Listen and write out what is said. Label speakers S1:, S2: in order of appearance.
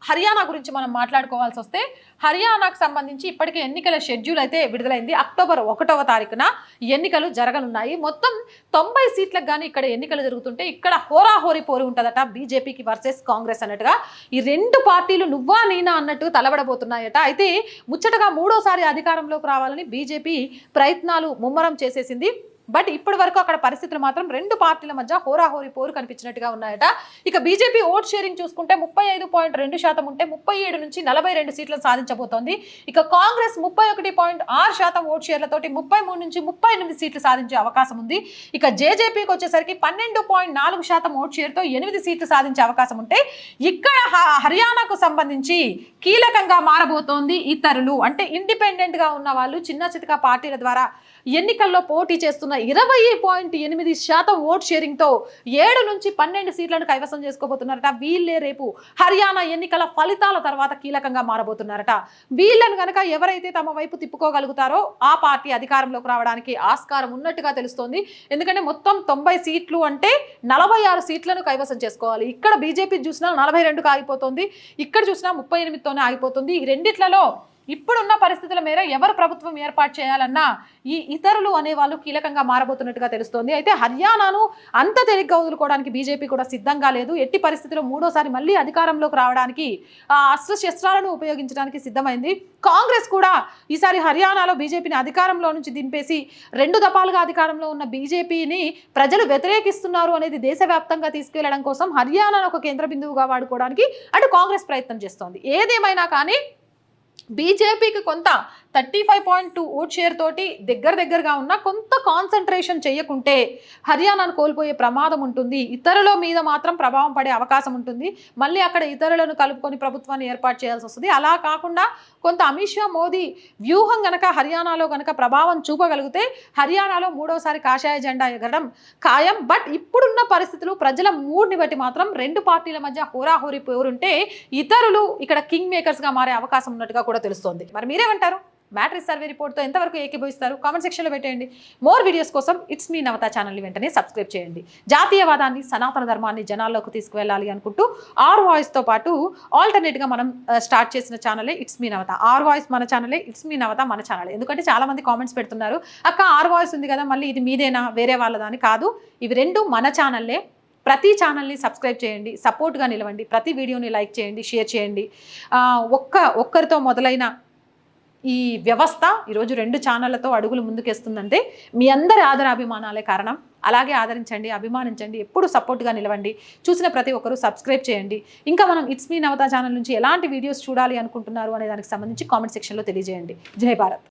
S1: హర్యానా గురించి మనం మాట్లాడుకోవాల్సి వస్తే హర్యానాకు సంబంధించి ఇప్పటికే ఎన్నికల షెడ్యూల్ అయితే విడుదలైంది. అక్టోబర్ 1వ తారీఖున ఎన్నికలు జరగనున్నాయి. మొత్తం 90 సీట్లకు గానీ ఇక్కడ ఎన్నికలు జరుగుతుంటే ఇక్కడ హోరాహోరీ పోరు ఉంటుందట. బీజేపీకి వర్సెస్ కాంగ్రెస్ అన్నట్టుగా ఈ రెండు పార్టీలు నువ్వా నేనా అన్నట్టు తలబడబోతున్నాయట. అయితే ముచ్చటగా మూడోసారి అధికారంలోకి రావాలని బీజేపీ ప్రయత్నాలు ముమ్మరం చేసేసింది. బట్ ఇప్పటి వరకు అక్కడ పరిస్థితులు మాత్రం రెండు పార్టీల మధ్య హోరాహోరీ పోరు కనిపించినట్టుగా ఉన్నాయట. ఇక బీజేపీ ఓట్ షేరింగ్ చూసుకుంటే 35.2% ఉంటే 37 నుంచి 42 సీట్లను సాధించబోతోంది. ఇక కాంగ్రెస్ 31.6% ఓట్ షేర్లతోటి 33 నుంచి 38 సీట్లు సాధించే అవకాశం ఉంది. ఇక జేజేపీకి వచ్చేసరికి 12.4% ఓట్ షేర్తో 8 సీట్లు సాధించే అవకాశం ఉంటే ఇక్కడ హర్యానాకు సంబంధించి కీలకంగా మారబోతోంది ఇతరులు. అంటే ఇండిపెండెంట్ గా ఉన్న వాళ్ళు చిన్న చితక పార్టీల ద్వారా ఎన్నికల్లో పోటీ చేస్తున్న 20.8% ఓట్ షేరింగ్ తో 7 నుంచి 12 సీట్లను కైవసం చేసుకోబోతున్నారట. వీళ్ళే రేపు హర్యానా ఎన్నికల ఫలితాల తర్వాత కీలకంగా మారబోతున్నారట. వీళ్ళను గనక ఎవరైతే తమ వైపు తిప్పుకోగలుగుతారో ఆ పార్టీ అధికారంలోకి రావడానికి ఆస్కారం ఉన్నట్టుగా తెలుస్తోంది. ఎందుకంటే మొత్తం 90 సీట్లు అంటే 46 సీట్లను కైవసం చేసుకోవాలి. ఇక్కడ బీజేపీ చూసినా 42కి ఆగిపోతుంది, ఇక్కడ చూసినా 38తోనే ఆగిపోతుంది. ఈ రెండిట్లలో ఇప్పుడున్న పరిస్థితుల మేర ఎవరు ప్రభుత్వం ఏర్పాటు చేయాలన్నా ఈ ఇతరులు అనేవాళ్ళు కీలకంగా మారబోతున్నట్టుగా తెలుస్తోంది. అయితే హర్యానాను అంత తేలిగ్గా వదులుకోవడానికి బీజేపీ కూడా సిద్ధంగా లేదు. ఎట్టి పరిస్థితుల్లో మూడోసారి మళ్ళీ అధికారంలోకి రావడానికి అస్త్రశస్త్రాలను ఉపయోగించడానికి సిద్ధమైంది. కాంగ్రెస్ కూడా ఈసారి హర్యానాలో బీజేపీని అధికారంలో నుంచి దింపేసి 2 దఫాలుగా అధికారంలో ఉన్న బీజేపీని ప్రజలు వ్యతిరేకిస్తున్నారు అనేది దేశవ్యాప్తంగా తీసుకెళ్లడం కోసం హర్యానాను ఒక కేంద్ర బిందువుగా వాడుకోవడానికి అటు కాంగ్రెస్ ప్రయత్నం చేస్తోంది. ఏదేమైనా కానీ బీజేపీకి కొంత 35.2 ఓట్ షేర్ తోటి దగ్గరగా ఉన్న కొంత కాన్సన్ట్రేషన్ చేయకుంటే హర్యానాను కోల్పోయే ప్రమాదం ఉంటుంది. ఇతరుల మీద మాత్రం ప్రభావం పడే అవకాశం ఉంటుంది. మళ్ళీ అక్కడ ఇతరులను కలుపుకొని ప్రభుత్వాన్ని ఏర్పాటు చేయాల్సి వస్తుంది. అలా కాకుండా కొంత అమిత్ షా మోదీ వ్యూహం గనక హర్యానాలో గనక ప్రభావం చూపగలిగితే హర్యానాలో మూడోసారి కాషాయ జెండా ఎగరడం ఖాయం. బట్ ఇప్పుడున్న పరిస్థితులు ప్రజల మూడ్ని బట్టి మాత్రం రెండు పార్టీల మధ్య హోరాహోరీ పోరుంటే ఇతరులు ఇక్కడ కింగ్ మేకర్స్గా మారే అవకాశం ఉన్నట్టుగా కూడా తెలుస్తోంది. మరి మీరేమంటారు? మ్యాట్రిక్స్ సర్వే రిపోర్ట్తో ఎంతవరకు ఏకీభవిస్తారు? కామెంట్ సెక్షన్లో పెట్టేయండి. మోర్ వీడియోస్ కోసం ఇట్స్ మీ నవత ఛానల్ని వెంటనే సబ్స్క్రైబ్ చేయండి. జాతీయవాదాన్ని, సనాతన ధర్మాన్ని జనాల్లోకి తీసుకువెళ్ళాలి అనుకుంటూ ఆర్ వాయిస్తో పాటు ఆల్టర్నేట్గా మనం స్టార్ట్ చేసిన ఛానలే it's me Navata. Or voice మన ఛానలే, ఇట్స్ మీ నవత మన ఛానలే. ఎందుకంటే చాలామంది కామెంట్స్ పెడుతున్నారు, అక్క ఆర్ వాయిస్ ఉంది కదా మళ్ళీ ఇది మీదేనా వేరే వాళ్ళదా అని. కాదు, ఇవి రెండు మన ఛానల్లే. ప్రతి ఛానల్ని సబ్స్క్రైబ్ చేయండి, సపోర్ట్గా నిలవండి, ప్రతి వీడియోని లైక్ చేయండి, షేర్ చేయండి. ఒక్కరితో మొదలైన ఈ వ్యవస్థ ఈరోజు 2 ఛానళ్లతో అడుగులు ముందుకేస్తుందంటే మీ అందరి ఆదరాభిమానాలే కారణం. అలాగే ఆదరించండి, అభిమానించండి, ఎప్పుడు సపోర్ట్గా నిలవండి. చూసిన ప్రతి ఒక్కరూ సబ్స్క్రైబ్ చేయండి. ఇంకా మనం ఇట్స్ మీ నవత ఛానల్ నుంచి ఎలాంటి వీడియోస్ చూడాలి అనుకుంటున్నారు అనే దానికి సంబంధించి కామెంట్ సెక్షన్లో తెలియజేయండి. జై భారత్.